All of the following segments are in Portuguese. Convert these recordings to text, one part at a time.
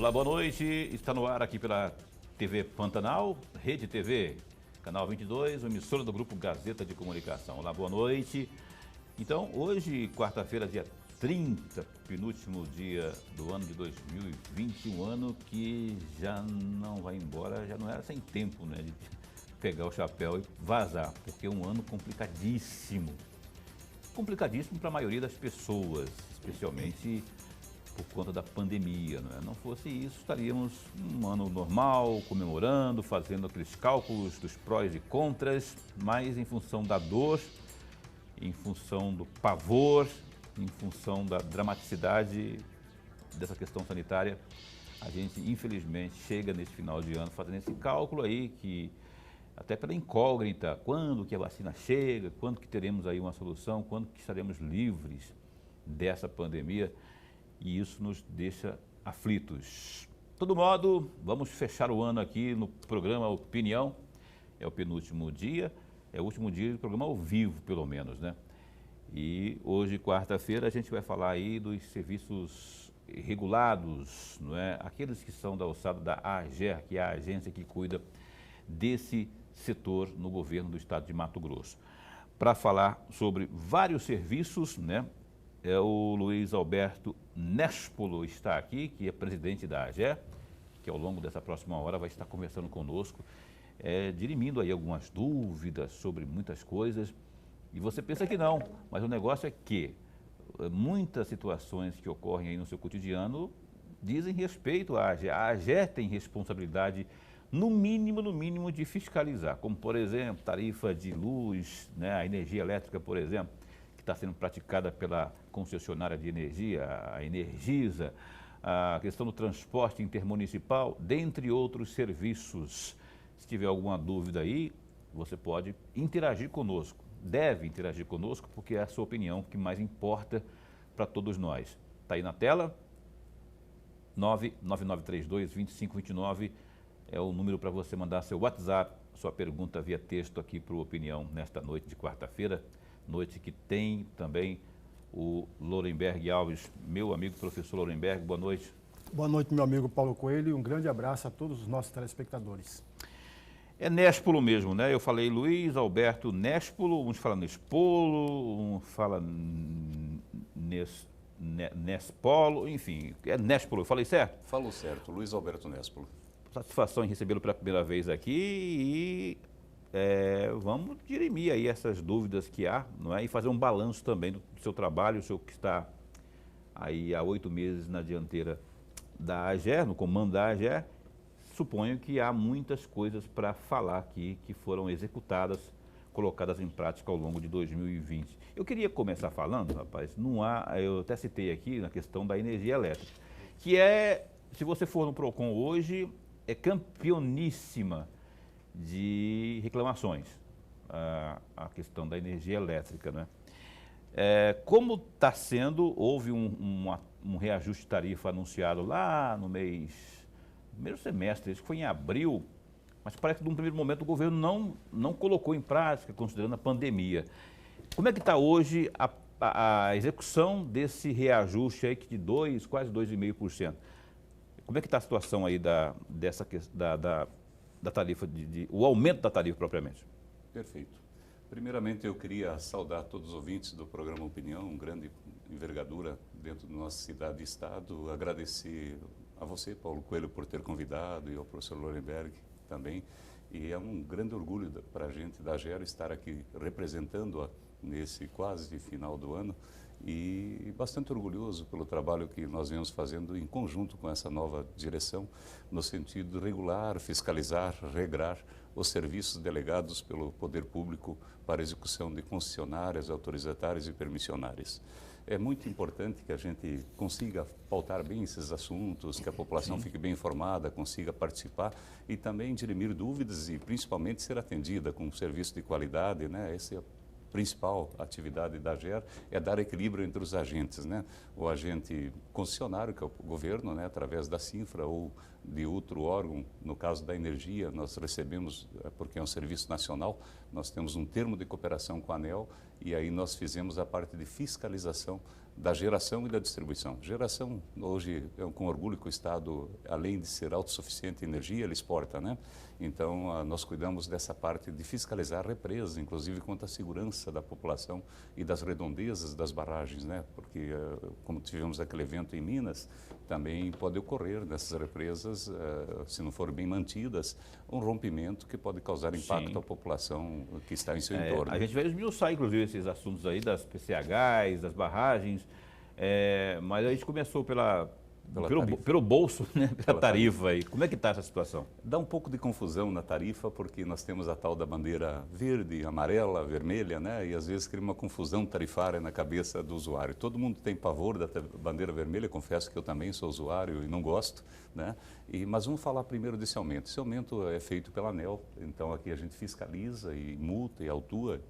Olá, boa noite. Está no ar aqui pela TV Pantanal, Rede TV, canal 22, emissora do Grupo Gazeta de Comunicação. Olá, boa noite. Então, hoje, quarta-feira, dia 30, penúltimo dia do ano de 2020, um ano que já não vai embora, já não era sem tempo, né, de pegar o chapéu e vazar, porque é um ano complicadíssimo. Complicadíssimo para a maioria das pessoas, especialmente por conta da pandemia, não é? Não fosse isso, estaríamos um ano normal, comemorando, fazendo aqueles cálculos dos prós e contras, mas em função da dor, em função do pavor, em função da dramaticidade dessa questão sanitária, a gente infelizmente chega nesse final de ano fazendo esse cálculo aí, que até pela incógnita, quando que a vacina chega, quando que teremos aí uma solução, quando que estaremos livres dessa pandemia, e isso nos deixa aflitos. De todo modo, vamos fechar o ano aqui no programa Opinião, é o penúltimo dia, é o último dia do programa ao vivo, pelo menos, né? E hoje, quarta-feira, a gente vai falar aí dos serviços regulados, não é? Aqueles que são da alçada da AGER, que é a agência que cuida desse setor no governo do estado de Mato Grosso. Para falar sobre vários serviços, né? É o Luiz Alberto Nespolo está aqui, que é presidente da AGER, que ao longo dessa próxima hora vai estar conversando conosco, dirimindo aí algumas dúvidas sobre muitas coisas. E você pensa que não, mas o negócio é que muitas situações que ocorrem aí no seu cotidiano dizem respeito à AGER. A AGER tem responsabilidade, no mínimo, de fiscalizar, como, por exemplo, tarifa de luz, né, a energia elétrica, por exemplo, que está sendo praticada pela concessionária de energia, a Energisa, a questão do transporte intermunicipal, dentre outros serviços. Se tiver alguma dúvida aí, você pode interagir conosco, deve interagir conosco, porque é a sua opinião que mais importa para todos nós. Está aí na tela, 99932-2529 é o número para você mandar seu WhatsApp, sua pergunta via texto aqui para o Opinião nesta noite de quarta-feira, noite que tem também o Lorenberg Alves, meu amigo professor Lorenberg, boa noite. Boa noite, meu amigo Paulo Coelho, e um grande abraço a todos os nossos telespectadores. É Nespolo mesmo, né? Eu falei Luiz Alberto Nespolo, uns falam Nespolo, um fala Nespolo, enfim, é Nespolo, eu falei certo? Falou certo, Luiz Alberto Nespolo. Satisfação em recebê-lo pela primeira vez aqui e vamos dirimir aí essas dúvidas que há, não é? E fazer um balanço também do seu trabalho, o senhor que está aí há 8 meses na dianteira da AGER, no comando da AGER. Suponho que há muitas coisas para falar aqui que foram executadas, colocadas em prática ao longo de 2020. Eu queria começar falando, rapaz, eu até citei aqui na questão da energia elétrica, que se você for no PROCON hoje, é campeoníssima de reclamações, a questão da energia elétrica, né? Como está sendo, houve um reajuste de tarifa anunciado lá no primeiro semestre, isso foi em abril, mas parece que num primeiro momento o governo não colocou em prática, considerando a pandemia. Como é que está hoje a execução desse reajuste aí de quase 2,5%? Como é que está a situação aí da tarifa, o aumento da tarifa propriamente? Perfeito. Primeiramente, eu queria saudar todos os ouvintes do programa Opinião, grande envergadura dentro da nossa cidade e estado. Agradecer a você, Paulo Coelho, por ter convidado, e ao professor Lorenberg também. E é um grande orgulho para a gente da AGER estar aqui representando-a nesse quase final do ano, e bastante orgulhoso pelo trabalho que nós vemos fazendo em conjunto com essa nova direção, no sentido de regular, fiscalizar, regrar os serviços delegados pelo poder público para execução de concessionárias, autorizatárias e permissionárias. É muito importante que a gente consiga pautar bem esses assuntos, que a população fique bem informada, consiga participar e também dirimir dúvidas e principalmente ser atendida com um serviço de qualidade, né? Esse é principal atividade da AGER, é dar equilíbrio entre os agentes, né? O agente concessionário, que é o governo, né? Através da Cinfra ou de outro órgão, no caso da energia, nós recebemos, porque é um serviço nacional, nós temos um termo de cooperação com a ANEEL e aí nós fizemos a parte de fiscalização da geração e da distribuição. Geração, hoje, é com orgulho que o Estado, além de ser autossuficiente em energia, ele exporta, né? Então, nós cuidamos dessa parte de fiscalizar represas, inclusive quanto à segurança da população e das redondezas das barragens, né? Porque, como tivemos aquele evento em Minas, também pode ocorrer nessas represas, se não forem bem mantidas, um rompimento que pode causar impacto à população que está em seu entorno. A gente vai esmiuçar, inclusive, esses assuntos aí das PCHs, das barragens, mas a gente começou pelo bolso, né? Pela tarifa aí. Como é que está essa situação? Dá um pouco de confusão na tarifa, porque nós temos a tal da bandeira verde, amarela, vermelha, né? E às vezes cria uma confusão tarifária na cabeça do usuário. Todo mundo tem pavor da bandeira vermelha, confesso que eu também sou usuário e não gosto, né? Mas vamos falar primeiro desse aumento. Esse aumento é feito pela ANEEL, então aqui a gente fiscaliza e multa e autua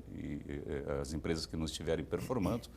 as empresas que não estiverem performando.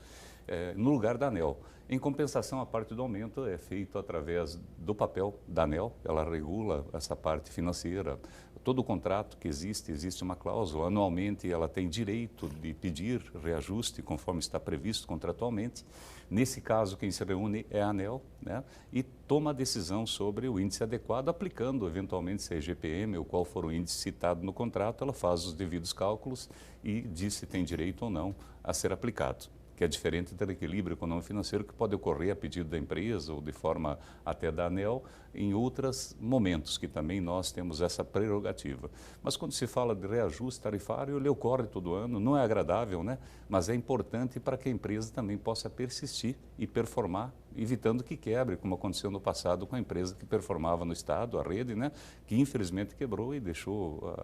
No lugar da ANEEL. Em compensação, a parte do aumento é feito através do papel da ANEEL, ela regula essa parte financeira. Todo o contrato que existe uma cláusula, anualmente ela tem direito de pedir reajuste conforme está previsto contratualmente. Nesse caso, quem se reúne é a ANEEL, né? E toma a decisão sobre o índice adequado, aplicando eventualmente se é IGPM ou qual for o índice citado no contrato, ela faz os devidos cálculos e diz se tem direito ou não a ser aplicado, que é diferente do equilíbrio econômico-financeiro que pode ocorrer a pedido da empresa ou de forma até da ANEEL em outros momentos, que também nós temos essa prerrogativa. Mas quando se fala de reajuste tarifário, ele ocorre todo ano, não é agradável, né? Mas é importante para que a empresa também possa persistir e performar, evitando que quebre, como aconteceu no passado com a empresa que performava no Estado, a rede, né? Que infelizmente quebrou e deixou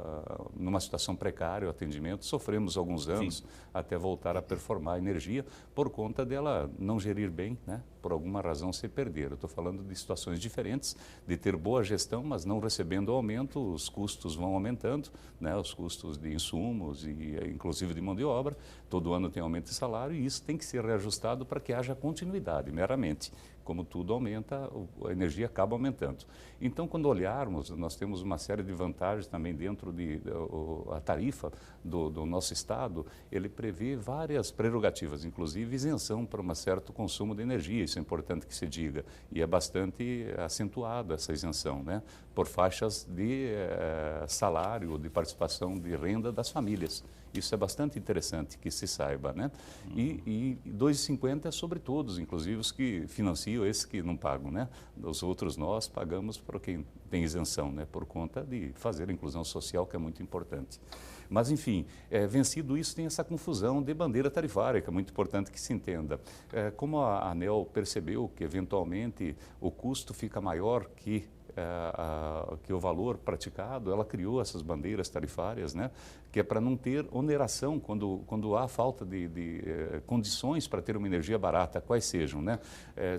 numa situação precária o atendimento. Sofremos alguns anos até voltar a performar a energia por conta dela não gerir bem, né? Por alguma razão se perder. Eu estou falando de situações diferentes, de ter boa gestão, mas não recebendo aumento, os custos vão aumentando, né? Os custos de insumos e inclusive de mão de obra. Todo ano tem aumento de salário e isso tem que ser reajustado para que haja continuidade, meramente. Como tudo aumenta, a energia acaba aumentando. Então, quando olharmos, nós temos uma série de vantagens também dentro da tarifa do nosso Estado, ele prevê várias prerrogativas, inclusive isenção para um certo consumo de energia, isso é importante que se diga, e é bastante acentuada essa isenção, né? Por faixas de salário, de participação de renda das famílias. Isso é bastante interessante que se saiba, né? E 2,50 é sobre todos, inclusive os que financiam, esses que não pagam, né? Os outros nós pagamos para quem tem isenção, né? Por conta de fazer a inclusão social, que é muito importante. Mas, enfim, vencido isso, tem essa confusão de bandeira tarifária, que é muito importante que se entenda. Como a ANEEL percebeu que, eventualmente, o custo fica maior que o valor praticado, ela criou essas bandeiras tarifárias, né? Que é para não ter oneração quando há falta de condições para ter uma energia barata, quais sejam, né?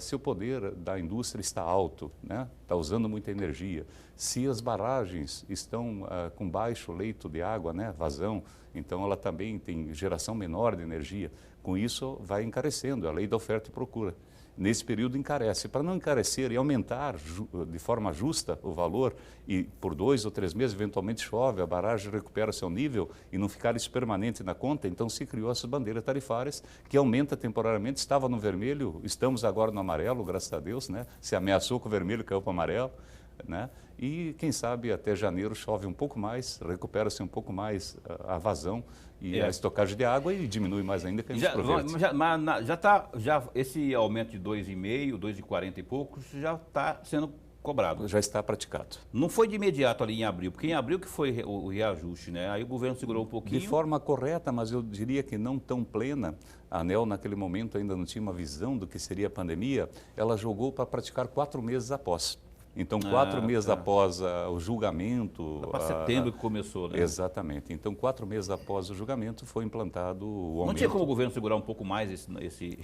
Se o poder da indústria está alto, né? Está usando muita energia, se as barragens estão com baixo leito de água, né? Vazão, então ela também tem geração menor de energia, com isso vai encarecendo, a lei da oferta e procura. Nesse período encarece. Para não encarecer e aumentar de forma justa o valor, e por 2 ou 3 meses eventualmente chove, a barragem recupera seu nível e não ficar isso permanente na conta, então se criou essas bandeiras tarifárias que aumenta temporariamente, estava no vermelho, estamos agora no amarelo, graças a Deus, né? Se ameaçou com o vermelho, caiu para o amarelo, né? E quem sabe até janeiro chove um pouco mais, recupera-se um pouco mais a vazão e a estocagem de água e diminui mais ainda que a gente já esse aumento de 2,5, 2,40 e poucos já está sendo cobrado. Já está praticado. Não foi de imediato ali em abril, porque em abril que foi o reajuste, né? Aí o governo segurou um pouquinho. De forma correta, mas eu diria que não tão plena. A ANEEL naquele momento ainda não tinha uma visão do que seria a pandemia, ela jogou para praticar 4 meses após. Então, 4 meses após o julgamento... Para setembro que começou, né? Exatamente. Então, 4 meses após o julgamento foi implantado o aumento. Não tinha como o governo segurar um pouco mais esse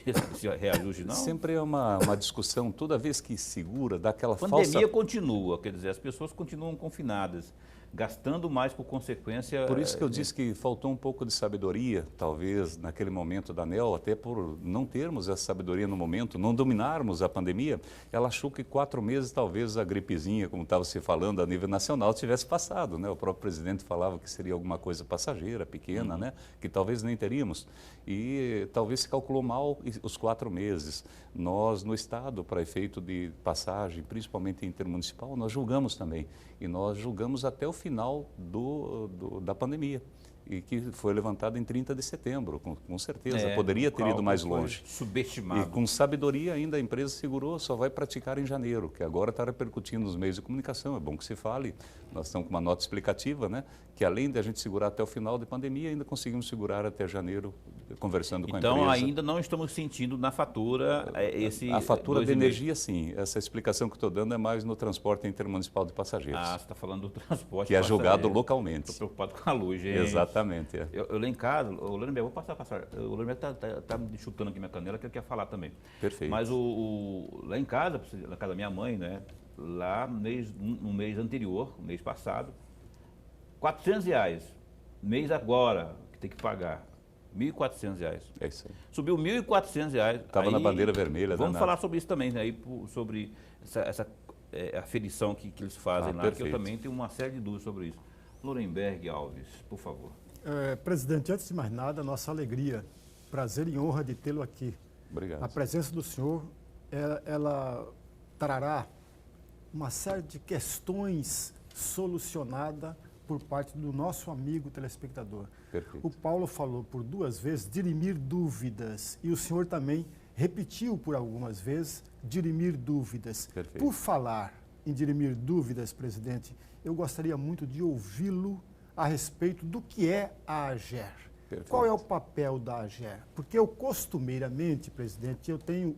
reajuste, não? Sempre é uma discussão, toda vez que segura, dá aquela falsa... A pandemia continua, quer dizer, as pessoas continuam confinadas. gastando mais por consequência. Por isso que eu disse que faltou um pouco de sabedoria, talvez, naquele momento da ANEEL, até por não termos essa sabedoria no momento, não dominarmos a pandemia. Ela achou que 4 meses, talvez a gripezinha, como estava se falando a nível nacional, tivesse passado, né? O próprio presidente falava que seria alguma coisa passageira, pequena, né? Que talvez nem teríamos. E talvez se calculou mal os 4 meses. Nós, no Estado, para efeito de passagem, principalmente intermunicipal, nós julgamos também. E nós julgamos até o final da pandemia, e que foi levantado em 30 de setembro, com certeza. Poderia ter ido mais longe. Subestimado. E com sabedoria ainda a empresa segurou, só vai praticar em janeiro, que agora está repercutindo nos meios de comunicação. É bom que se fale, nós estamos com uma nota explicativa, né? Que além de a gente segurar até o final da pandemia, ainda conseguimos segurar até janeiro, conversando com a empresa. Então ainda não estamos sentindo na fatura esse... A fatura de energia, sim. Essa explicação que estou dando é mais no transporte intermunicipal de passageiros. Ah, você está falando do transporte. Que é julgado localmente. Estou preocupado com a luz, gente. Exatamente. É. Eu lá em casa, o Leandro, vou passar. O Leandro está me chutando aqui minha canela, que ele quer falar também. Perfeito. Mas lá em casa, na casa da minha mãe, né? Lá no mês anterior, no mês passado, R$400. Mês agora, que tem que pagar. R$1.400. É isso aí. Subiu R$1.400. Estava na bandeira vermelha. Vamos falar sobre isso também, né? Aí, sobre essa aferição que eles fazem lá, perfeito. que eu também tenho uma série de dúvidas sobre isso. Lorenberg Alves, por favor. Presidente, antes de mais nada, nossa alegria, prazer e honra de tê-lo aqui. Obrigado. A presença do senhor, ela trará uma série de questões solucionadas por parte do nosso amigo telespectador. Perfeito. O Paulo falou por 2 vezes dirimir dúvidas e o senhor também repetiu por algumas vezes dirimir dúvidas. Perfeito. Por falar em dirimir dúvidas, presidente, eu gostaria muito de ouvi-lo a respeito do que é a AGER. Perfeito. Qual é o papel da AGER? Porque eu costumeiramente, presidente, eu tenho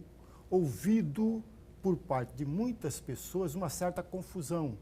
ouvido por parte de muitas pessoas uma certa confusão,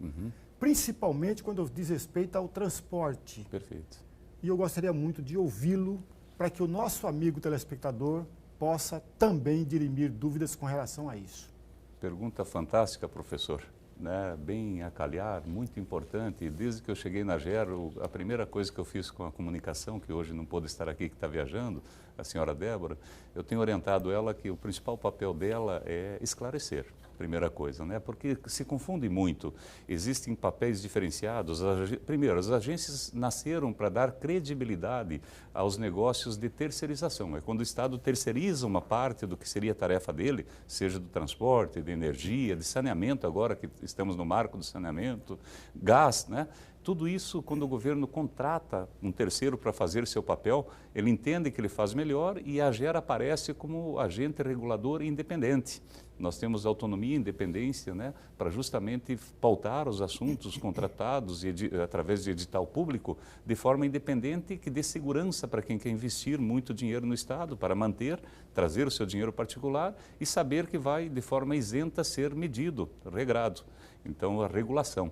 principalmente quando diz respeito ao transporte. Perfeito. E eu gostaria muito de ouvi-lo para que o nosso amigo telespectador possa também dirimir dúvidas com relação a isso. Pergunta fantástica, professor. Né? Bem a calhar, muito importante. Desde que eu cheguei na AGER, a primeira coisa que eu fiz com a comunicação, que hoje não pôde estar aqui, que está viajando, a senhora Débora, eu tenho orientado ela que o principal papel dela é esclarecer, primeira coisa, né? Porque se confunde muito. Existem papéis diferenciados. Primeiro, as agências nasceram para dar credibilidade aos negócios de terceirização. É quando o Estado terceiriza uma parte do que seria a tarefa dele, seja do transporte, de energia, de saneamento, agora que estamos no marco do saneamento, gás, né? Tudo isso, quando o governo contrata um terceiro para fazer seu papel, ele entende que ele faz melhor e a AGER aparece como agente regulador independente. Nós temos autonomia e independência, né, para justamente pautar os assuntos contratados através de edital público de forma independente que dê segurança para quem quer investir muito dinheiro no Estado para manter, trazer o seu dinheiro particular e saber que vai de forma isenta ser medido, regrado. Então, a regulação.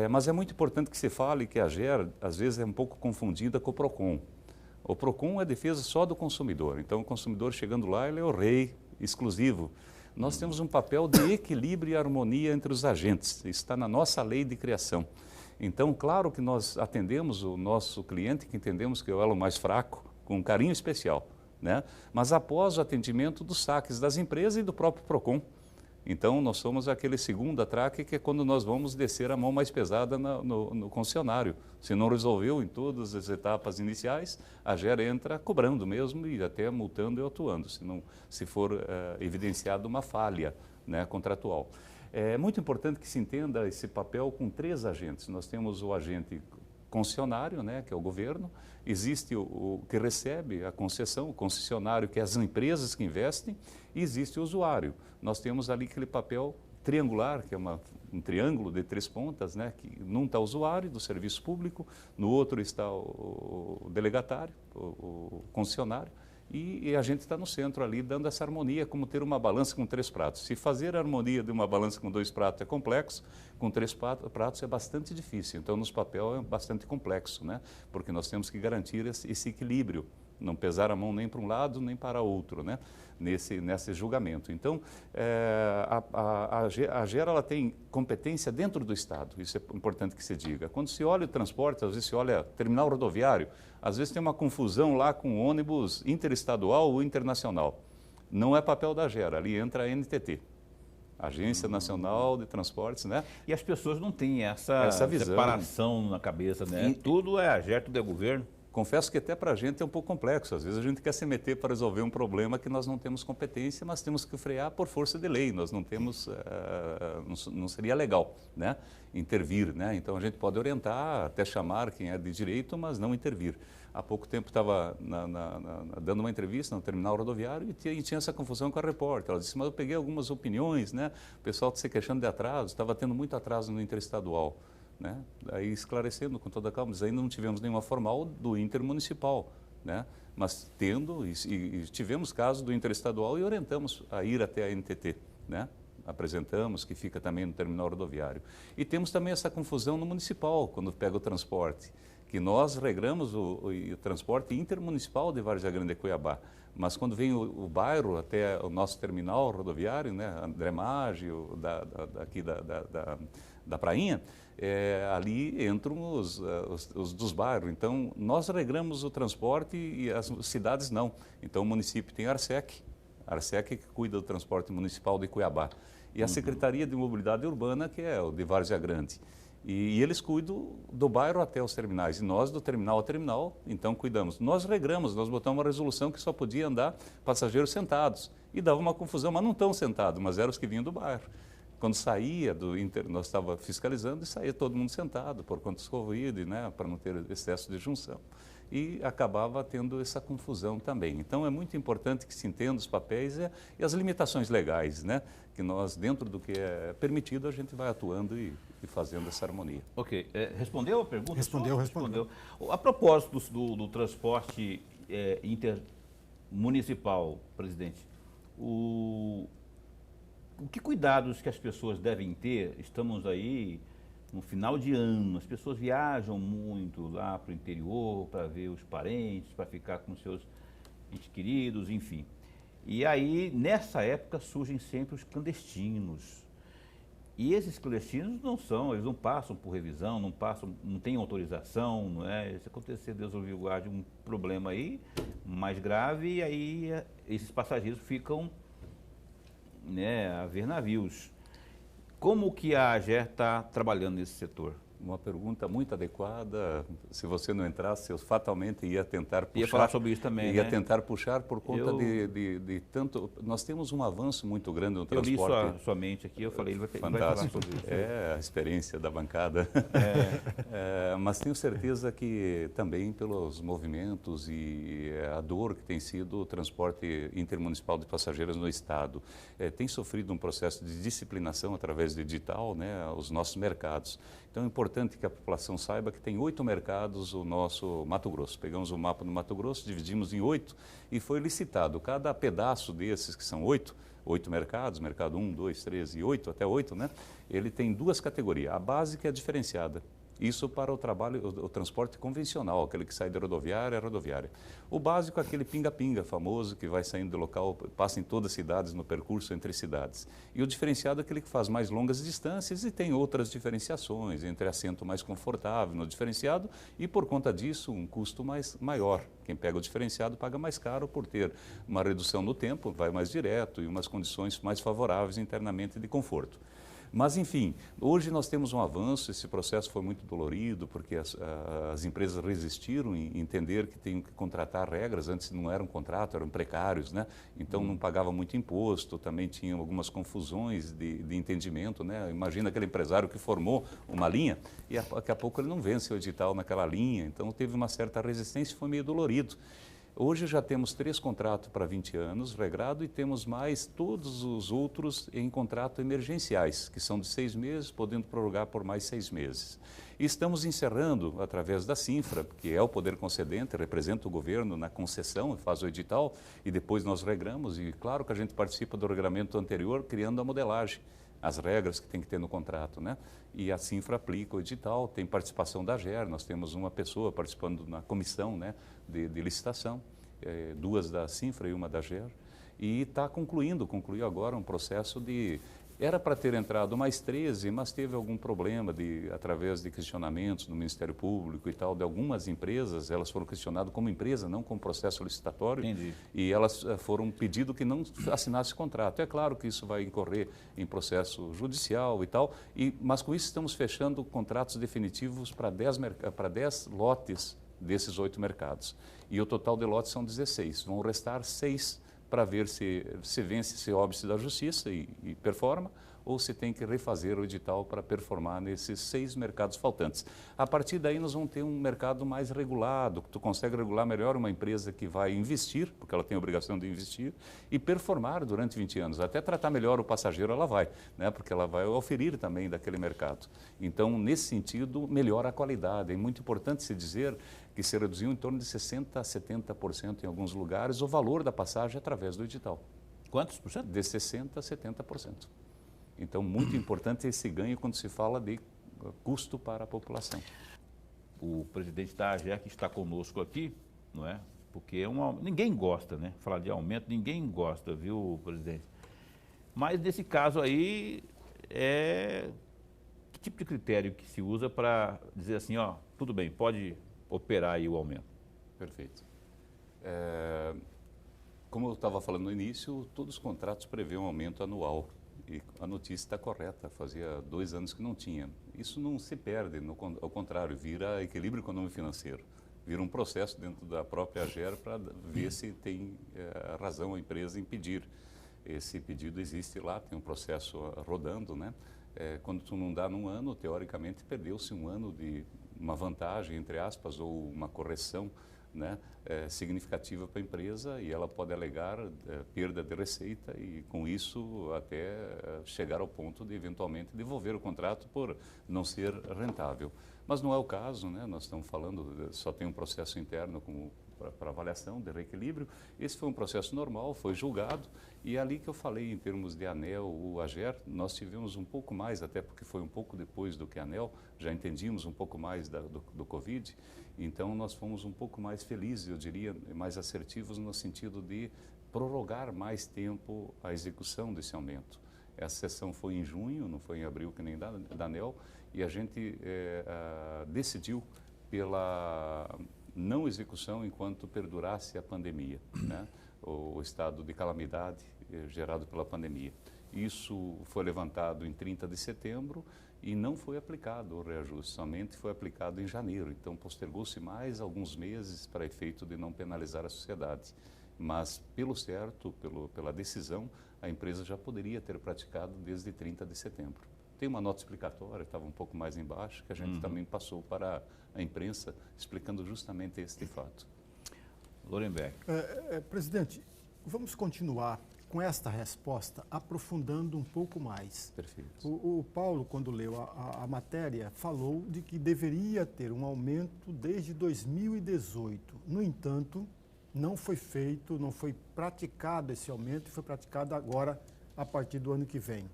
Mas é muito importante que se fale que a AGER, às vezes, é um pouco confundida com o PROCON. O PROCON é a defesa só do consumidor. Então, o consumidor chegando lá, ele é o rei exclusivo. Nós temos um papel de equilíbrio e harmonia entre os agentes. Isso está na nossa lei de criação. Então, claro que nós atendemos o nosso cliente, que entendemos que é o elo mais fraco, com um carinho especial, né? Mas após o atendimento dos saques das empresas e do próprio PROCON. Então, nós somos aquele segundo atraque, que é quando nós vamos descer a mão mais pesada no concessionário. Se não resolveu em todas as etapas iniciais, a AGER entra cobrando mesmo e até multando e atuando, se for evidenciada uma falha, né, contratual. É muito importante que se entenda esse papel com 3 agentes. Nós temos o agente concessionário, né, que é o governo, existe o que recebe a concessão, o concessionário, que é as empresas que investem, e existe o usuário. Nós temos ali aquele papel triangular, que é um triângulo de 3 pontas, né, que num está o usuário do serviço público, no outro está o delegatário, o concessionário, e a gente está no centro ali dando essa harmonia, como ter uma balança com 3 pratos. Se fazer a harmonia de uma balança com 2 pratos é complexo, com 3 pratos é bastante difícil. Então, nos papel é bastante complexo, né? Porque nós temos que garantir esse equilíbrio, não pesar a mão nem para um lado nem para outro, né? Nesse julgamento. Então, a AGER ela tem competência dentro do Estado, isso é importante que se diga. Quando se olha o transporte, às vezes se olha terminal rodoviário, às vezes tem uma confusão lá com ônibus interestadual ou internacional. Não é papel da AGER, ali entra a NTT. Agência Nacional de Transportes, né? E as pessoas não têm essa visão, separação na cabeça, né? Tudo é AGER, tudo é governo. Confesso que até para a gente é um pouco complexo. Às vezes a gente quer se meter para resolver um problema que nós não temos competência, mas temos que frear por força de lei. Nós não temos, não seria legal, né? Intervir, né? Então a gente pode orientar, até chamar quem é de direito, mas não intervir. Há pouco tempo estava dando uma entrevista no terminal rodoviário e tinha essa confusão com a repórter. Ela disse, mas eu peguei algumas opiniões, né? O pessoal se queixando de atraso, estava tendo muito atraso no interestadual. Né? Aí esclarecendo com toda a calma, mas ainda não tivemos nenhuma formal do intermunicipal, né? Mas tendo, e tivemos casos do interestadual e orientamos a ir até a NTT, né? Apresentamos, que fica também no terminal rodoviário. E temos também essa confusão no municipal, quando pega o transporte, que nós regramos o transporte intermunicipal de Várzea Grande e Cuiabá, mas quando vem o bairro até o nosso terminal rodoviário, né? André Maggi, aqui da Prainha, ali entram os dos bairros. Então, nós regramos o transporte e as cidades não. Então, o município tem a Arsec que cuida do transporte municipal de Cuiabá. E a Secretaria de Mobilidade Urbana, que é o de Várzea Grande. E eles cuidam do bairro até os terminais. E nós, do terminal a terminal, então cuidamos. Nós regramos, nós botamos uma resolução que só podia andar passageiros sentados. E dava uma confusão, mas não tão sentados, mas eram os que vinham do bairro. Quando saía do Inter, nós estávamos fiscalizando e saía todo mundo sentado, por conta do Covid, né, para não ter excesso de junção. E acabava tendo essa confusão também. Então, é muito importante que se entenda os papéis e as limitações legais, né, que nós, dentro do que é permitido, a gente vai atuando e fazendo essa harmonia. Ok. Respondeu a pergunta? Respondeu. A propósito do transporte intermunicipal, presidente, que cuidados que as pessoas devem ter? Estamos aí no final de ano, as pessoas viajam muito lá para o interior para ver os parentes, para ficar com seus entes queridos, enfim. E aí, nessa época, surgem sempre os clandestinos. E esses clandestinos eles não passam por revisão, não têm autorização, não é? Se acontecer, Deus o livre, guarde, um problema aí mais grave, e aí esses passageiros ficam, né, a ver navios. Como que a AGER está trabalhando nesse setor? Uma pergunta muito adequada. Se você não entrasse, eu fatalmente ia tentar puxar. Ia falar sobre isso também, Ia tentar puxar por conta de tanto... Nós temos um avanço muito grande no transporte. Eu li sua mente aqui, eu falei, ele vai falar sobre isso. É a experiência da bancada. Mas tenho certeza que também pelos movimentos e a dor que tem sido o transporte intermunicipal de passageiros no Estado. Tem sofrido um processo de disciplinação através de digital, né, os nossos mercados. Então é importante que a população saiba que tem 8 mercados o nosso Mato Grosso. Pegamos o mapa do Mato Grosso, dividimos em 8 e foi licitado. Cada pedaço desses, que são 8 mercados, mercado 1, 2, 3 e 8, até 8, né? Ele tem 2 categorias. A básica é a diferenciada. Isso para o transporte convencional, aquele que sai da rodoviária, rodoviária. O básico é aquele pinga-pinga famoso, que vai saindo do local, passa em todas as cidades, no percurso entre cidades. E o diferenciado é aquele que faz mais longas distâncias e tem outras diferenciações, entre assento mais confortável no diferenciado e, por conta disso, um custo maior. Quem pega o diferenciado paga mais caro por ter uma redução no tempo, vai mais direto e umas condições mais favoráveis internamente de conforto. Mas, enfim, hoje nós temos um avanço, esse processo foi muito dolorido, porque as empresas resistiram em entender que tinham que contratar regras, antes não eram contratos, eram precários, né? Então não pagava muito imposto, também tinham algumas confusões de entendimento, né? Imagina aquele empresário que formou uma linha e daqui a pouco ele não vence o edital naquela linha, então teve uma certa resistência e foi meio dolorido. Hoje já temos 3 contratos para 20 anos, regrado, e temos mais todos os outros em contrato emergenciais, que são de 6 meses, podendo prorrogar por mais 6 meses. E estamos encerrando, através da Cinfra, que é o poder concedente, representa o governo na concessão, faz o edital, e depois nós regramos, e claro que a gente participa do regramento anterior, criando a modelagem, as regras que tem que ter no contrato, né? E a Cinfra aplica o edital, tem participação da AGER, nós temos uma pessoa participando na comissão, né, de licitação, 2 da Sinfra e 1 da GER, e concluiu agora um processo de... Era para ter entrado mais 13, mas teve algum problema através de questionamentos do Ministério Público e tal, de algumas empresas, elas foram questionadas como empresa, não como processo licitatório. Entendi. E elas foram pedido que não assinasse contrato. É claro que isso vai incorrer em processo judicial e tal, mas com isso estamos fechando contratos definitivos para 10 lotes desses 8 mercados. E o total de lotes são 16. Vão restar 6 para ver se vence esse óbice da justiça e performa, ou se tem que refazer o edital para performar nesses 6 mercados faltantes. A partir daí nós vamos ter um mercado mais regulado, que tu consegue regular melhor uma empresa que vai investir, porque ela tem a obrigação de investir, e performar durante 20 anos. Até tratar melhor o passageiro ela vai, né? Porque ela vai oferir também daquele mercado. Então, nesse sentido, melhora a qualidade. É muito importante se dizer que se reduziu em torno de 60% a 70% em alguns lugares o valor da passagem através do edital. Quantos por cento? De 60% a 70%. Então, muito importante esse ganho quando se fala de custo para a população. O presidente da AGER que está conosco aqui, não é? Porque ninguém gosta, né? Falar de aumento, ninguém gosta, viu, presidente? Mas nesse caso aí, que tipo de critério que se usa para dizer assim, ó, tudo bem, pode operar aí o aumento? Perfeito. Como eu estava falando no início, todos os contratos prevêem um aumento anual. E a notícia está correta, fazia 2 anos que não tinha. Isso não se perde, ao contrário, vira equilíbrio econômico-financeiro. Vira um processo dentro da própria AGER para ver se tem razão a empresa em pedir. Esse pedido existe lá, tem um processo rodando, né? Quando tu não dá num ano, teoricamente perdeu-se um ano de uma vantagem, entre aspas, ou uma correção, né, significativa para a empresa, e ela pode alegar perda de receita e, com isso, até chegar ao ponto de, eventualmente, devolver o contrato por não ser rentável. Mas não é o caso, né? Nós estamos falando, só tem um processo interno para avaliação de reequilíbrio. Esse foi um processo normal, foi julgado, e é ali que eu falei em termos de ANEEL, o AGER, nós tivemos um pouco mais, até porque foi um pouco depois do que a ANEEL, já entendíamos um pouco mais do Covid, então nós fomos um pouco mais felizes, eu diria, mais assertivos no sentido de prorrogar mais tempo a execução desse aumento. Essa sessão foi em junho, não foi em abril que nem da ANEEL, e a gente decidiu pela não execução enquanto perdurasse a pandemia, né? O estado de calamidade gerado pela pandemia. Isso foi levantado em 30 de setembro e não foi aplicado o reajuste, somente foi aplicado em janeiro. Então, postergou-se mais alguns meses para efeito de não penalizar a sociedade. Mas, pelo certo, pela decisão, a empresa já poderia ter praticado desde 30 de setembro. Tem uma nota explicatória, estava um pouco mais embaixo, que a gente também passou para a imprensa, explicando justamente este fato. Lorenberg. Presidente, vamos continuar com esta resposta, aprofundando um pouco mais. Perfeito. O Paulo, quando leu a matéria, falou de que deveria ter um aumento desde 2018. No entanto, não foi feito, não foi praticado esse aumento, foi praticado agora a partir do ano que vem.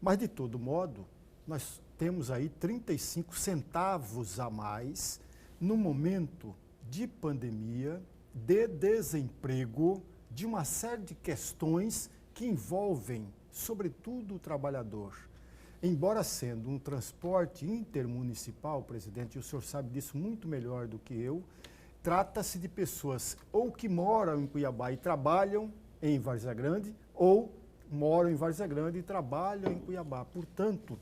Mas, de todo modo, nós temos aí 35 centavos a mais no momento de pandemia, de desemprego, de uma série de questões que envolvem, sobretudo, o trabalhador. Embora sendo um transporte intermunicipal, presidente, e o senhor sabe disso muito melhor do que eu, trata-se de pessoas ou que moram em Cuiabá e trabalham em Várzea Grande, ou moram em Várzea Grande e trabalham em Cuiabá. Portanto,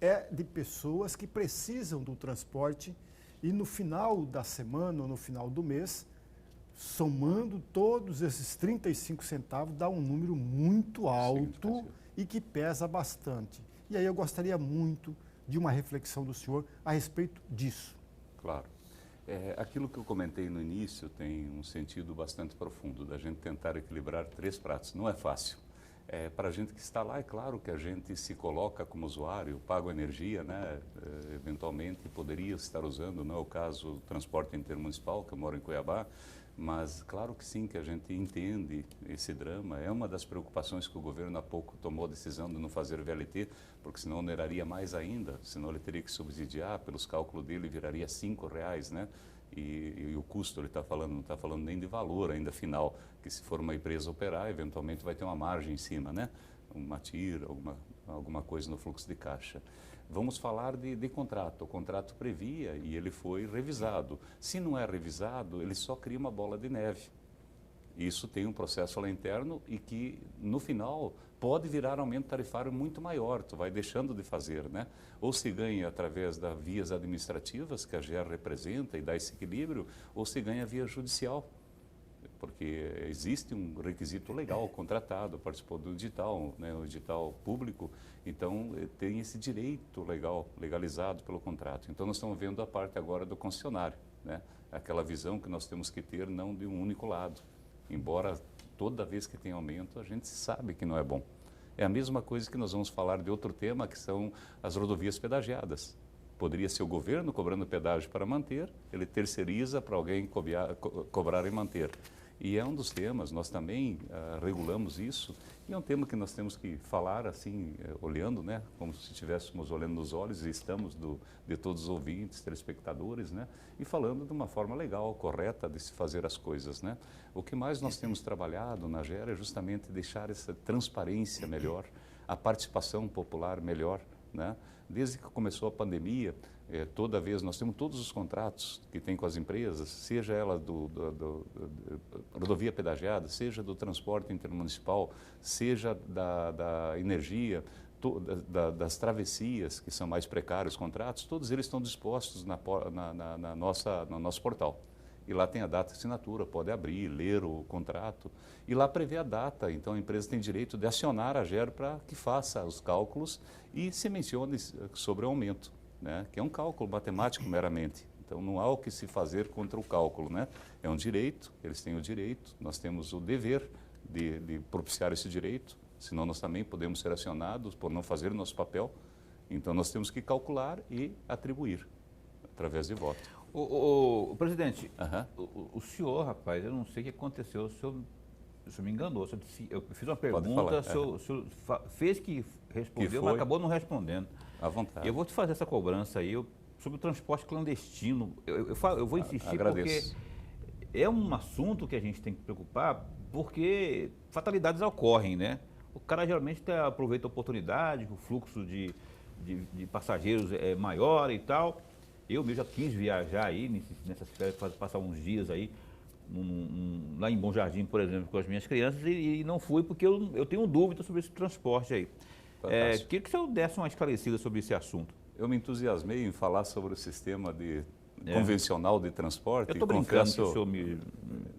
é de pessoas que precisam do transporte e no final da semana ou no final do mês, somando todos esses 35 centavos, dá um número muito alto e que pesa bastante. E aí eu gostaria muito de uma reflexão do senhor a respeito disso. Claro. Aquilo que eu comentei no início tem um sentido bastante profundo, da gente tentar equilibrar 3 pratos. Não é fácil. Para a gente que está lá, é claro que a gente se coloca como usuário, paga energia, né? Eventualmente poderia estar usando, não é o caso do transporte intermunicipal, que eu moro em Cuiabá, mas claro que sim, que a gente entende esse drama. É uma das preocupações que o governo há pouco tomou a decisão de não fazer VLT, porque senão oneraria mais ainda, senão ele teria que subsidiar, pelos cálculos dele viraria R$ 5, né? e o custo ele está falando, não está falando nem de valor ainda final, que se for uma empresa operar, eventualmente vai ter uma margem em cima, né? Uma tira, alguma coisa no fluxo de caixa. Vamos falar de contrato. O contrato previa e ele foi revisado. Se não é revisado, ele só cria uma bola de neve. Isso tem um processo lá interno e que, no final, pode virar aumento tarifário muito maior. Tu vai deixando de fazer, né? Ou se ganha através das vias administrativas, que a GER representa e dá esse equilíbrio, ou se ganha via judicial. Porque existe um requisito legal contratado, participou do edital, né, o edital público, então tem esse direito legal, legalizado pelo contrato. Então nós estamos vendo a parte agora do concessionário, né, aquela visão que nós temos que ter não de um único lado, embora toda vez que tem aumento a gente sabe que não é bom. É a mesma coisa que nós vamos falar de outro tema, que são as rodovias pedagiadas. Poderia ser o governo cobrando pedágio para manter, ele terceiriza para alguém cobrar e manter. E é um dos temas, nós também regulamos isso, e é um tema que nós temos que falar assim, olhando, né, como se estivéssemos olhando nos olhos, e estamos de todos os ouvintes, telespectadores, né, e falando de uma forma legal, correta de se fazer as coisas, né. O que mais nós temos trabalhado na GER é justamente deixar essa transparência melhor, a participação popular melhor, né. Desde que começou a pandemia, toda vez nós temos todos os contratos que tem com as empresas, seja ela do rodovia pedagiada, seja do transporte intermunicipal, seja da energia, das travessias, que são mais precários contratos, todos eles estão dispostos no nosso portal. E lá tem a data de assinatura, pode abrir, ler o contrato, e lá prevê a data. Então a empresa tem direito de acionar a GER para que faça os cálculos e se mencione sobre o aumento, né? Que é um cálculo matemático meramente. Então não há o que se fazer contra o cálculo, né? É um direito, eles têm o direito, nós temos o dever de propiciar esse direito, senão nós também podemos ser acionados por não fazer o nosso papel. Então nós temos que calcular e atribuir através de voto. O presidente, o senhor, rapaz, eu não sei o que aconteceu, o senhor me enganou. Eu fiz uma pergunta, o senhor fez que respondeu, mas acabou não respondendo. À vontade. Eu vou te fazer essa cobrança aí sobre o transporte clandestino. Eu vou insistir porque é um assunto que a gente tem que preocupar, porque fatalidades ocorrem, né? O cara geralmente aproveita a oportunidade, o fluxo de passageiros é maior e tal. Eu mesmo já quis viajar aí nessas férias, passar uns dias aí, lá em Bom Jardim, por exemplo, com as minhas crianças, e não fui porque eu tenho dúvida sobre esse transporte aí. Queria que o senhor desse uma esclarecida sobre esse assunto. Eu me entusiasmei em falar sobre o sistema convencional de transporte. Eu estou brincando que o senhor me...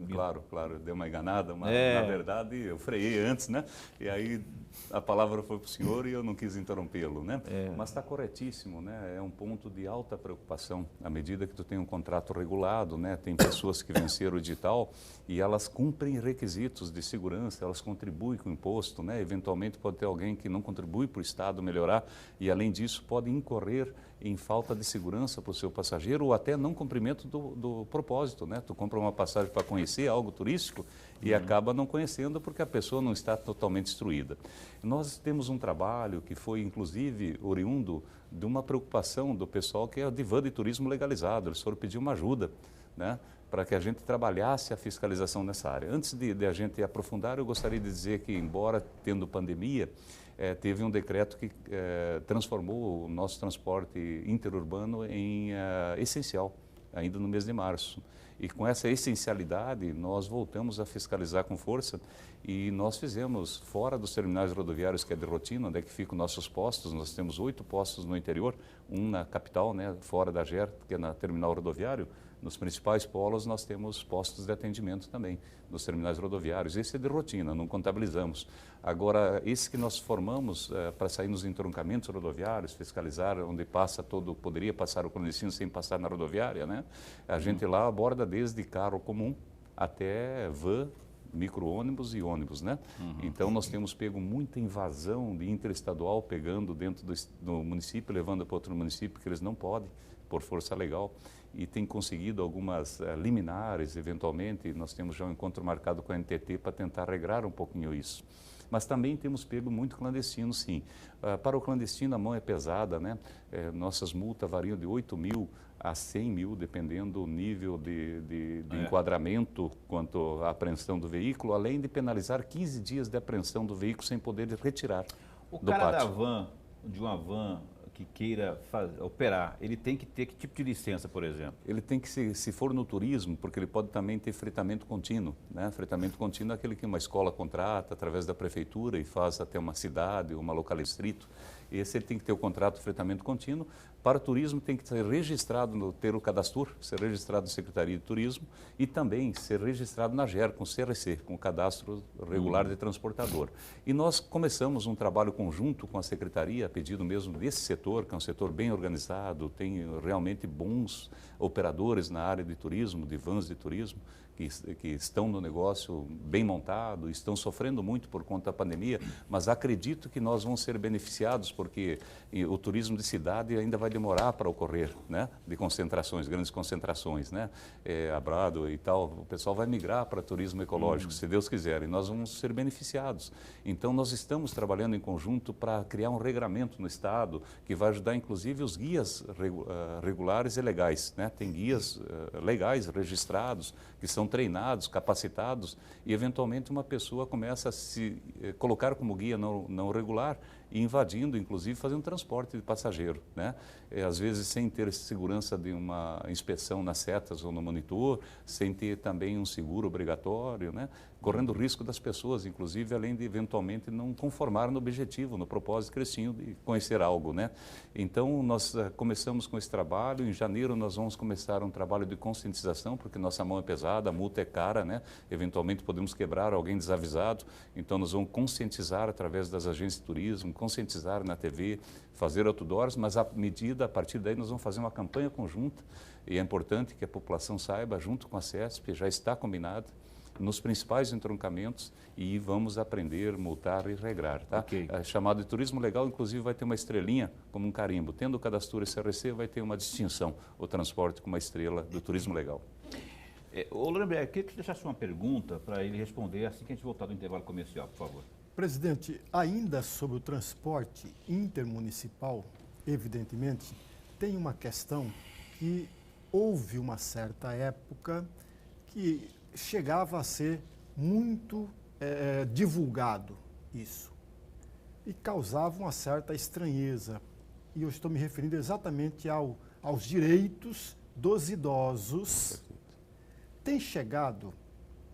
Claro, deu uma enganada, na verdade eu freiei antes, né? E aí a palavra foi para o senhor e eu não quis interrompê-lo, né? Mas está corretíssimo, né? É um ponto de alta preocupação. À medida que tu tem um contrato regulado, né? Tem pessoas que venceram o edital e elas cumprem requisitos de segurança, elas contribuem com o imposto, né? Eventualmente pode ter alguém que não contribui para o Estado melhorar e, além disso, pode incorrer em falta de segurança para o seu passageiro ou até não cumprimento do propósito, né? Tu compra uma passagem para conhecer algo turístico e acaba não conhecendo porque a pessoa não está totalmente instruída. Nós temos um trabalho que foi, inclusive, oriundo de uma preocupação do pessoal que é o divã de turismo legalizado. Eles foram pedir uma ajuda, né? Para que a gente trabalhasse a fiscalização nessa área. Antes de a gente aprofundar, eu gostaria de dizer que, embora tendo pandemia, teve um decreto que transformou o nosso transporte interurbano em essencial, ainda no mês de março. E com essa essencialidade, nós voltamos a fiscalizar com força e nós fizemos, fora dos terminais rodoviários, que é de rotina, onde é que ficam nossos postos, nós temos 8 postos no interior, um na capital, né, fora da GER, que é na terminal rodoviário. Nos principais polos nós temos postos de atendimento também, nos terminais rodoviários. Esse é de rotina, não contabilizamos. Agora, esse que nós formamos para sair nos entroncamentos rodoviários, fiscalizar onde poderia passar o clandestino sem passar na rodoviária, né? A gente lá aborda desde carro comum até van, micro-ônibus e ônibus, né? Então nós temos pego muita invasão de interestadual, pegando dentro do município, levando para outro município, que eles não podem, por força legal, e tem conseguido algumas liminares, eventualmente. Nós temos já um encontro marcado com a NTT para tentar regrar um pouquinho isso. Mas também temos pego muito clandestino, sim. Para o clandestino, a mão é pesada, né? Nossas multas variam de 8 mil a 100 mil, dependendo do nível de enquadramento quanto à apreensão do veículo, além de penalizar 15 dias de apreensão do veículo sem poder retirar O do cara pátio. da van, de uma van que queira operar, ele tem que ter que tipo de licença, por exemplo? Ele tem que, se for no turismo, porque ele pode também ter fretamento contínuo, né? Fretamento contínuo é aquele que uma escola contrata através da prefeitura e faz até uma cidade, uma localidade distrito. Esse ele tem que ter o contrato de fretamento contínuo. Para o turismo tem que ser registrado, ter o cadastro, ser registrado na Secretaria de Turismo e também ser registrado na GER, com o CRC, com o Cadastro Regular de Transportador. E nós começamos um trabalho conjunto com a Secretaria, a pedido mesmo desse setor, que é um setor bem organizado, tem realmente bons operadores na área de turismo, de vans de turismo, que estão no negócio bem montado, estão sofrendo muito por conta da pandemia, mas acredito que nós vamos ser beneficiados porque o turismo de cidade ainda vai demorar para ocorrer, né? De concentrações, grandes concentrações, né? Abrado e tal, o pessoal vai migrar para turismo ecológico, se Deus quiser, e nós vamos ser beneficiados. Então nós estamos trabalhando em conjunto para criar um regramento no Estado que vai ajudar inclusive os guias regulares e legais, né? Tem guias legais registrados que são treinados, capacitados e eventualmente uma pessoa começa a se colocar como guia não regular e invadindo, inclusive fazendo transporte de passageiro, né? Às vezes sem ter segurança de uma inspeção nas setas ou no monitor, sem ter também um seguro obrigatório, né? Correndo o risco das pessoas, inclusive, além de eventualmente não conformar no objetivo, no propósito que eles tinham de conhecer algo, né? Então, nós começamos com esse trabalho, em janeiro nós vamos começar um trabalho de conscientização, porque nossa mão é pesada, a multa é cara, né? Eventualmente podemos quebrar alguém desavisado, então nós vamos conscientizar através das agências de turismo, conscientizar na TV, fazer outdoors, mas a partir daí nós vamos fazer uma campanha conjunta e é importante que a população saiba, junto com a CESP, já está combinado, nos principais entroncamentos e vamos aprender, multar e regrar, tá? Okay. Chamado de turismo legal, inclusive vai ter uma estrelinha como um carimbo. Tendo o cadastro SRC, vai ter uma distinção, o transporte com uma estrela do turismo legal. Ô, Lemberg, queria que você deixasse uma pergunta para ele responder assim que a gente voltar do intervalo comercial, por favor. Presidente, ainda sobre o transporte intermunicipal, evidentemente, tem uma questão que houve uma certa época que chegava a ser muito divulgado isso e causava uma certa estranheza. E eu estou me referindo exatamente aos direitos dos idosos. Tem chegado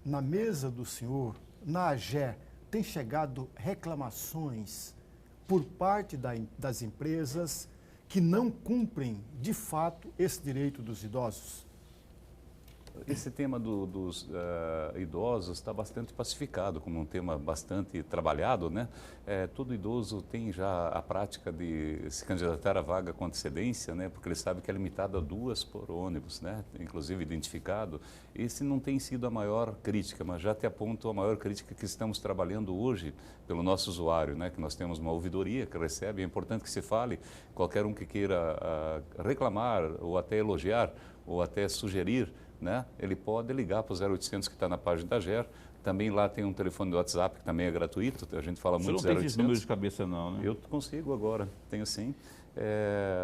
na mesa do senhor, na AGE, tem chegado reclamações por parte das empresas que não cumprem, de fato, esse direito dos idosos? Esse tema dos idosos está bastante pacificado, como um tema bastante trabalhado, né? Todo idoso tem já a prática de se candidatar à vaga com antecedência, né? Porque ele sabe que é limitado a 2 por ônibus, né? Inclusive identificado. Esse não tem sido a maior crítica, mas já te aponto a maior crítica que estamos trabalhando hoje pelo nosso usuário, né? Que nós temos uma ouvidoria que recebe, é importante que se fale, qualquer um que queira reclamar ou até elogiar ou até sugerir, né? Ele pode ligar para o 0800 que está na página da GER. Também lá tem um telefone do WhatsApp que também é gratuito. A gente fala muito 0800. Você não tem esses números de cabeça não, né? Eu consigo agora, tenho sim.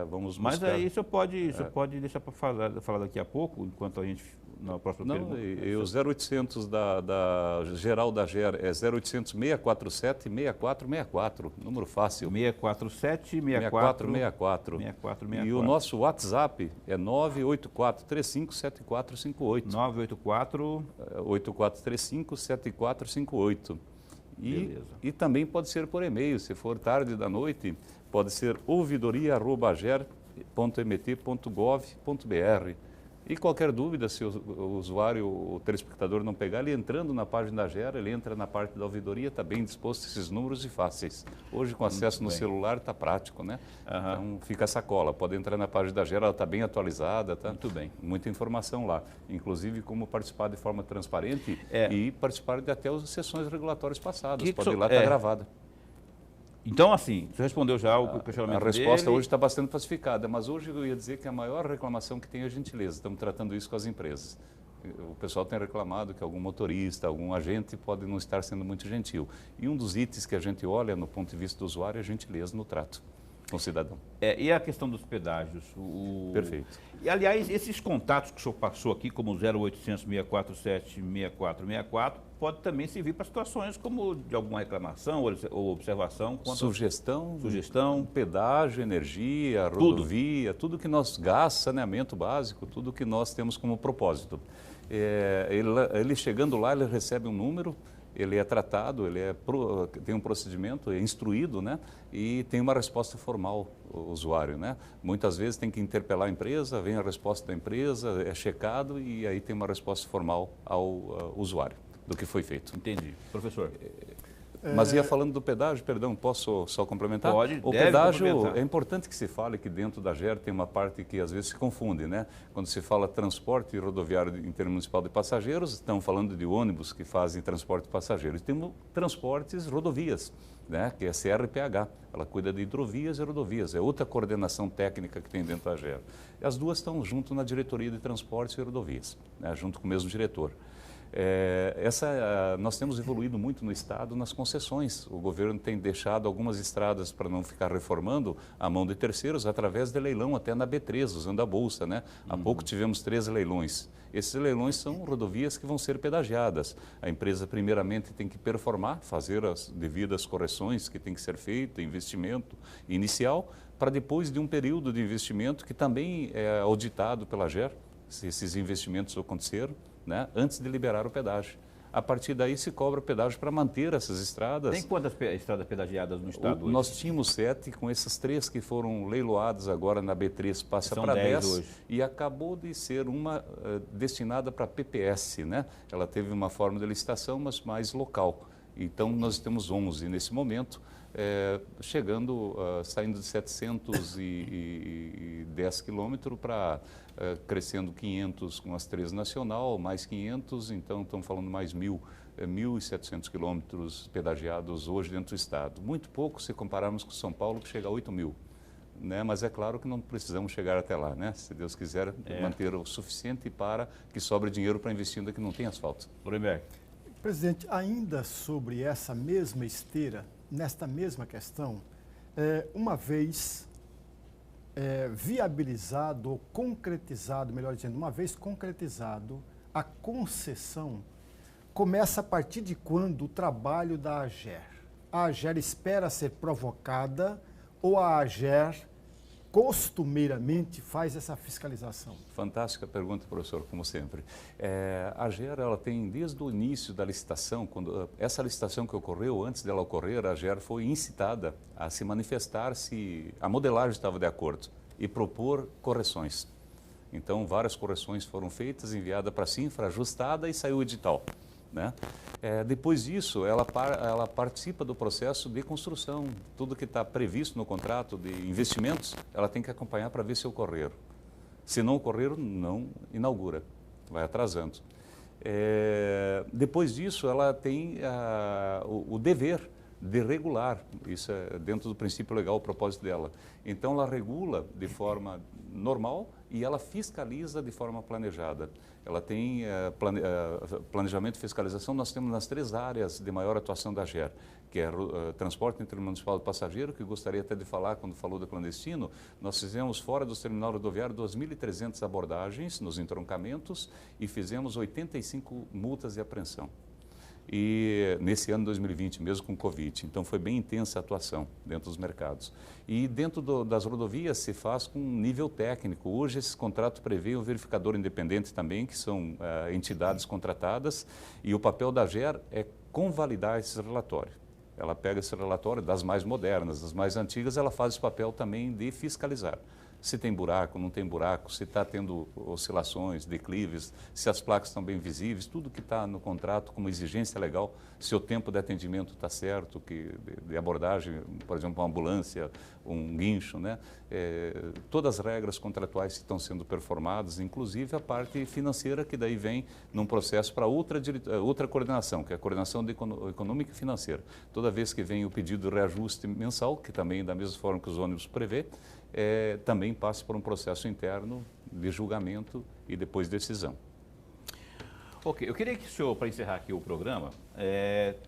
Vamos buscar. Mas aí você pode deixar para falar daqui a pouco, enquanto a gente na próxima pergunta. E o 0800 da geral da GER é 0800 647 6464, número fácil. 647 6464. 6464. E o nosso WhatsApp é 984 357458. 984 8435 7458. E também pode ser por e-mail, se for tarde da noite, pode ser ouvidoria@ger.mt.gov.br. E qualquer dúvida, se o usuário, o telespectador não pegar, ele entrando na página da GER, ele entra na parte da ouvidoria, está bem disposto esses números e fáceis. Hoje, com acesso no celular, está prático, né? Então, fica essa cola. Pode entrar na página da GER, ela está bem atualizada, tá? Muito bem. Muita informação lá. Inclusive, como participar de forma transparente e participar de até as sessões regulatórias passadas. Pode ir lá, está gravada. Então, assim, você respondeu já o questionamento dele. A resposta dele. Hoje está bastante pacificada, mas hoje eu ia dizer que a maior reclamação que tem é a gentileza. Estamos tratando isso com as empresas. o pessoal tem reclamado que algum motorista, algum agente pode não estar sendo muito gentil. E um dos itens que a gente olha no ponto de vista do usuário é a gentileza no trato com o cidadão. E a questão dos pedágios? Perfeito. E, aliás, esses contatos que o senhor passou aqui, como 0800 647 6464, pode também servir para situações como de alguma reclamação ou observação? Sugestão, pedágio, energia, rodovia, tudo que nós gasta, saneamento básico, tudo que nós temos como propósito. Ele chegando lá, ele recebe um número, ele é tratado, tem um procedimento, é instruído, né? E tem uma resposta formal, o usuário, né? Muitas vezes tem que interpelar a empresa, vem a resposta da empresa, é checado e aí tem uma resposta formal ao usuário do que foi feito. Entendi. Professor? Mas ia falando do pedágio, perdão, posso só complementar? Pode, o pedágio, é importante que se fale que dentro da GER tem uma parte que às vezes se confunde, né? Quando se fala transporte rodoviário intermunicipal de passageiros, estamos falando de ônibus que fazem transporte de passageiros. Temos transportes rodovias, né? Que é a CRPH, ela cuida de hidrovias e rodovias, é outra coordenação técnica que tem dentro da GER. E as duas estão junto na diretoria de transportes e rodovias, né? Junto com o mesmo diretor. Nós temos evoluído muito no Estado nas concessões. O governo tem deixado algumas estradas para não ficar reformando à mão de terceiros através de leilão, até na B3, usando a Bolsa, né? Há pouco tivemos 13 leilões. Esses leilões são rodovias que vão ser pedagiadas. A empresa primeiramente tem que performar, fazer as devidas correções que tem que ser feito, investimento inicial, para depois de um período de investimento que também é auditado pela GER, se esses investimentos aconteceram, né, antes de liberar o pedágio. A partir daí se cobra o pedágio para manter essas estradas. Tem quantas estradas pedagiadas no estado hoje? Nós tínhamos 7, com essas 3 que foram leiloadas agora na B3, passa para 10 hoje. E acabou de ser uma destinada para PPS, né? Ela teve uma forma de licitação, mas mais local. Então nós temos 11 nesse momento, saindo de 710 quilômetros para crescendo 500 com as 3 nacional, mais 500, então estamos falando mais 1.700 quilômetros pedagiados hoje dentro do estado. Muito pouco se compararmos com São Paulo, que chega a 8.000. Né? Mas é claro que não precisamos chegar até lá, né? Se Deus quiser manter o suficiente para que sobre dinheiro para investir ainda que não tem asfalto. Lorenberg. Presidente, ainda sobre essa mesma esteira, nesta mesma questão, uma vez viabilizado ou concretizado, melhor dizendo, uma vez concretizado, a concessão começa a partir de quando o trabalho da AGER? A AGER espera ser provocada ou a AGER costumeiramente faz essa fiscalização? Fantástica pergunta, professor, como sempre. A AGER, ela tem desde o início da licitação, essa licitação que ocorreu, antes dela ocorrer, a AGER foi incitada a se manifestar se a modelagem estava de acordo e propor correções. Então, várias correções foram feitas, enviada para a Cinfra, ajustada e saiu o edital. Né? Depois disso, ela participa do processo de construção. Tudo que está previsto no contrato de investimentos, ela tem que acompanhar para ver se ocorreram. Se não ocorreram, não inaugura, vai atrasando. Depois disso, ela tem o dever de regular, isso é dentro do princípio legal, o propósito dela. Então, ela regula de forma normal e ela fiscaliza de forma planejada. Ela tem planejamento e fiscalização, nós temos nas 3 áreas de maior atuação da GER, que é transporte intermunicipal de passageiro, que eu gostaria até de falar quando falou do clandestino. Nós fizemos fora do terminal rodoviário 2.300 abordagens nos entroncamentos e fizemos 85 multas de apreensão. E nesse ano 2020, mesmo com Covid, então foi bem intensa a atuação dentro dos mercados. E dentro das rodovias se faz com nível técnico. Hoje esse contrato prevê um verificador independente também, que são entidades contratadas, e o papel da GER é convalidar esse relatório. Ela pega esse relatório das mais modernas, das mais antigas, ela faz esse papel também de fiscalizar. Se tem buraco, não tem buraco, se está tendo oscilações, declives, se as placas estão bem visíveis, tudo que está no contrato como exigência legal, se o tempo de atendimento está certo, de abordagem, por exemplo, uma ambulância, um guincho, né? Todas as regras contratuais que estão sendo performadas, inclusive a parte financeira, que daí vem num processo para outra coordenação, que é a coordenação econômica e financeira. Toda vez que vem o pedido de reajuste mensal, que também da mesma forma que os ônibus prevê, também passa por um processo interno de julgamento e depois decisão. Ok, eu queria que o senhor, para encerrar aqui o programa,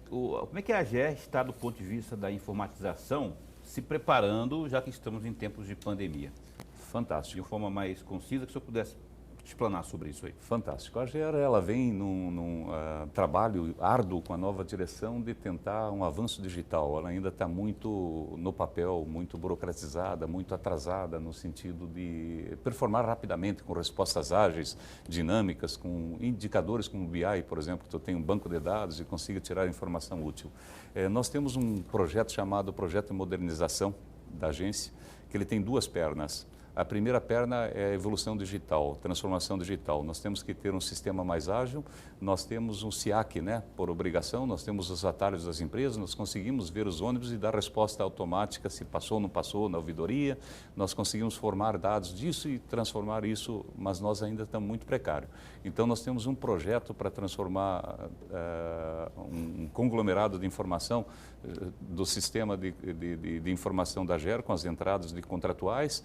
como é que a AGE está do ponto de vista da informatização se preparando, já que estamos em tempos de pandemia? Fantástico. De forma mais concisa, que o senhor pudesse explanar sobre isso aí. Fantástico. A GER, ela vem num trabalho árduo com a nova direção de tentar um avanço digital. Ela ainda está muito no papel, muito burocratizada, muito atrasada no sentido de performar rapidamente com respostas ágeis, dinâmicas, com indicadores como o BI, por exemplo, que eu tenho um banco de dados e consiga tirar informação útil. Nós temos um projeto chamado Projeto de Modernização da agência, que ele tem duas pernas. A primeira perna é a evolução digital, transformação digital. Nós temos que ter um sistema mais ágil, nós temos um SIAC, né, por obrigação, nós temos os atalhos das empresas, nós conseguimos ver os ônibus e dar resposta automática se passou ou não passou na ouvidoria, nós conseguimos formar dados disso e transformar isso, mas nós ainda estamos muito precários. Então nós temos um projeto para transformar um conglomerado de informação do sistema de informação da GER com as entradas de contratuais,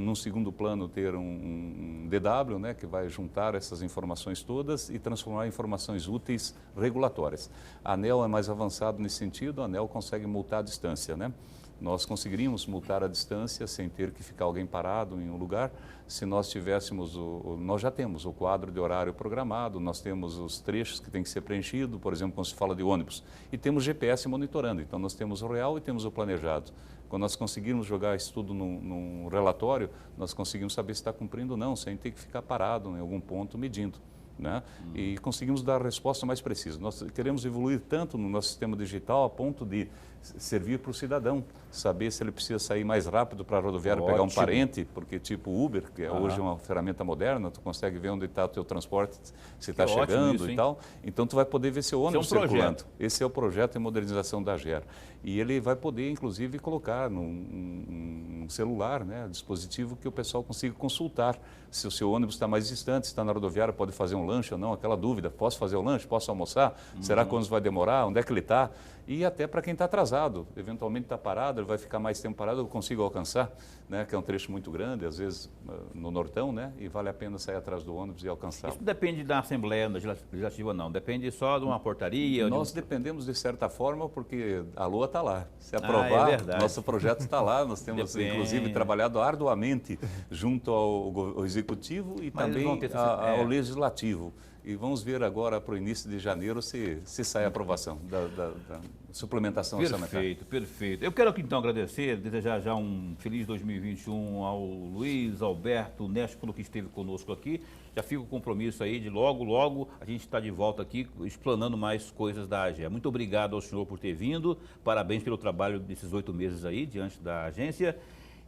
num segundo plano ter um DW, né, que vai juntar essas informações todas e transformar em informações úteis regulatórias. A ANEEL é mais avançado nesse sentido, a ANEEL consegue multar à distância, né? Nós conseguiríamos multar à distância sem ter que ficar alguém parado em um lugar, se nós tivéssemos, nós já temos o quadro de horário programado, nós temos os trechos que tem que ser preenchido, por exemplo, quando se fala de ônibus, e temos GPS monitorando, então nós temos o real e temos o planejado. Quando nós conseguirmos jogar isso tudo num relatório, nós conseguimos saber se está cumprindo ou não, sem ter que ficar parado em algum ponto medindo. Né? E conseguimos dar a resposta mais precisa. Nós queremos evoluir tanto no nosso sistema digital a ponto de servir para o cidadão, saber se ele precisa sair mais rápido para a rodoviária pegar um parente, porque tipo Uber, que é hoje uma ferramenta moderna, tu consegue ver onde está o teu transporte, se está chegando e tal. Então tu vai poder ver seu ônibus circulando. Esse é o projeto de modernização da GER. E ele vai poder, inclusive, colocar num celular, né, dispositivo que o pessoal consiga consultar se o seu ônibus está mais distante, se está na rodoviária, pode fazer um lanche ou não, aquela dúvida, posso fazer o lanche, posso almoçar, será que o ônibus vai demorar, onde é que ele está? E até para quem está atrasado, eventualmente está parado, ele vai ficar mais tempo parado, eu consigo alcançar, né, que é um trecho muito grande, às vezes no Nortão, né, e vale a pena sair atrás do ônibus e alcançá-lo. Isso depende da Assembleia Legislativa, não, depende só de uma portaria? Nós dependemos de certa forma porque a LOA está lá. Se aprovar, nosso projeto está lá, nós temos inclusive trabalhado arduamente junto ao Executivo e também ao Legislativo. E vamos ver agora para o início de janeiro se sai a aprovação da suplementação orçamentária. Perfeito, perfeito. Eu quero então agradecer, desejar já um feliz 2021 ao Luiz Alberto Nespolo, que esteve conosco aqui. Já fica o compromisso aí de logo a gente está de volta aqui explanando mais coisas da AGE. Muito obrigado ao senhor por ter vindo, parabéns pelo trabalho desses 8 meses aí diante da agência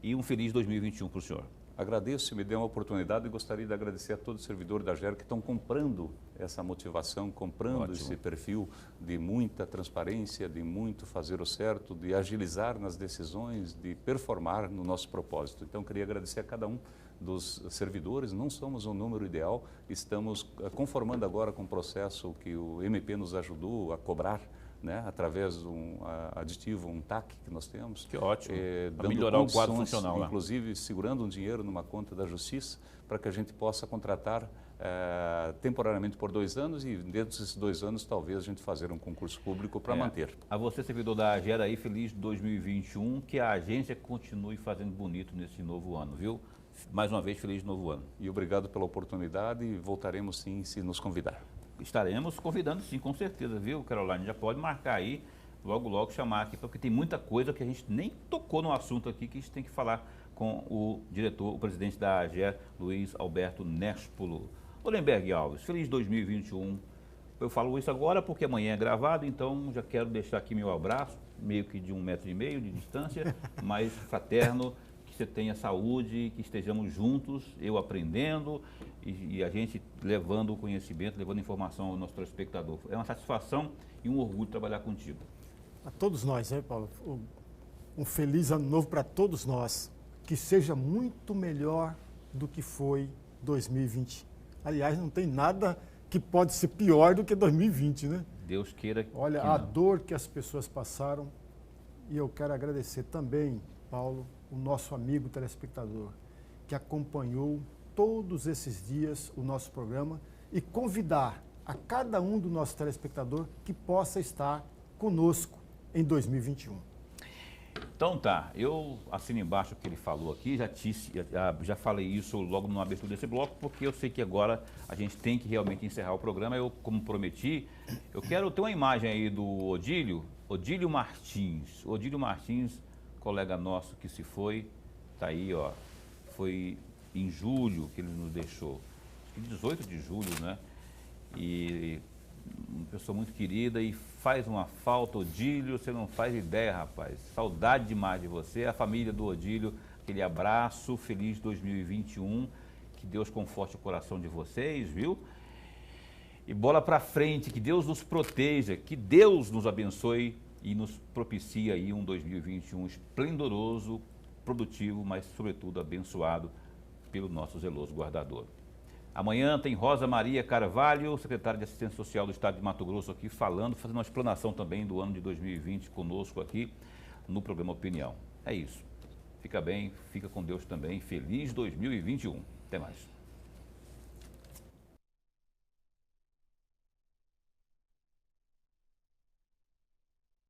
e um feliz 2021 para o senhor. Agradeço, me deu uma oportunidade e gostaria de agradecer a todos os servidores da GER que estão comprando essa motivação, comprando esse perfil de muita transparência, de muito fazer o certo, de agilizar nas decisões, de performar no nosso propósito. Então, queria agradecer a cada um dos servidores, não somos um número ideal, estamos conformando agora com o processo que o MP nos ajudou a cobrar, né, através de um aditivo, um TAC que nós temos. Que ótimo, para melhorar o quadro funcional lá. Inclusive segurando um dinheiro numa conta da Justiça para que a gente possa contratar temporariamente por 2 anos e dentro desses 2 anos talvez a gente fazer um concurso público para manter. A você, servidor da AGER aí, feliz 2021, que a agência continue fazendo bonito nesse novo ano, viu? Mais uma vez, feliz novo ano. E obrigado pela oportunidade e voltaremos sim se nos convidar. Estaremos convidando sim, com certeza, viu, Caroline? Já pode marcar aí, logo chamar aqui, porque tem muita coisa que a gente nem tocou no assunto aqui, que a gente tem que falar com o diretor, o presidente da AGER, Luiz Alberto Nespolo. Olenberg Alves, feliz 2021. Eu falo isso agora porque amanhã é gravado, então já quero deixar aqui meu abraço, meio que de 1,5 metro de distância, mas fraterno, que você tenha saúde, que estejamos juntos, eu aprendendo e a gente levando o conhecimento, levando informação ao nosso telespectador. É uma satisfação e um orgulho trabalhar contigo. A todos nós, né, Paulo? Um feliz ano novo para todos nós. Que seja muito melhor do que foi 2020. Aliás, não tem nada que pode ser pior do que 2020, né? Deus queira que Olha, a dor que as pessoas passaram, e eu quero agradecer também, Paulo, o nosso amigo telespectador, que acompanhou todos esses dias o nosso programa e convidar a cada um do nosso telespectador que possa estar conosco em 2021. Então tá, eu assino embaixo o que ele falou aqui, já falei isso logo na abertura desse bloco, porque eu sei que agora a gente tem que realmente encerrar o programa. Eu, como prometi, eu quero ter uma imagem aí do Odílio Martins. Odílio Martins, colega nosso que se foi, tá aí, ó, foi em julho que ele nos deixou, acho que 18 de julho, né? E uma pessoa muito querida e faz uma falta, Odílio, você não faz ideia, rapaz. Saudade demais de você, a família do Odílio, aquele abraço, feliz 2021, que Deus conforte o coração de vocês, viu? E bola pra frente, que Deus nos proteja, que Deus nos abençoe e nos propicie aí um 2021 esplendoroso, produtivo, mas sobretudo abençoado pelo nosso zeloso guardador. Amanhã tem Rosa Maria Carvalho, secretária de Assistência Social do Estado de Mato Grosso aqui falando, fazendo uma explanação também do ano de 2020 conosco aqui no programa Opinião. É isso. Fica bem, fica com Deus também. Feliz 2021. Até mais.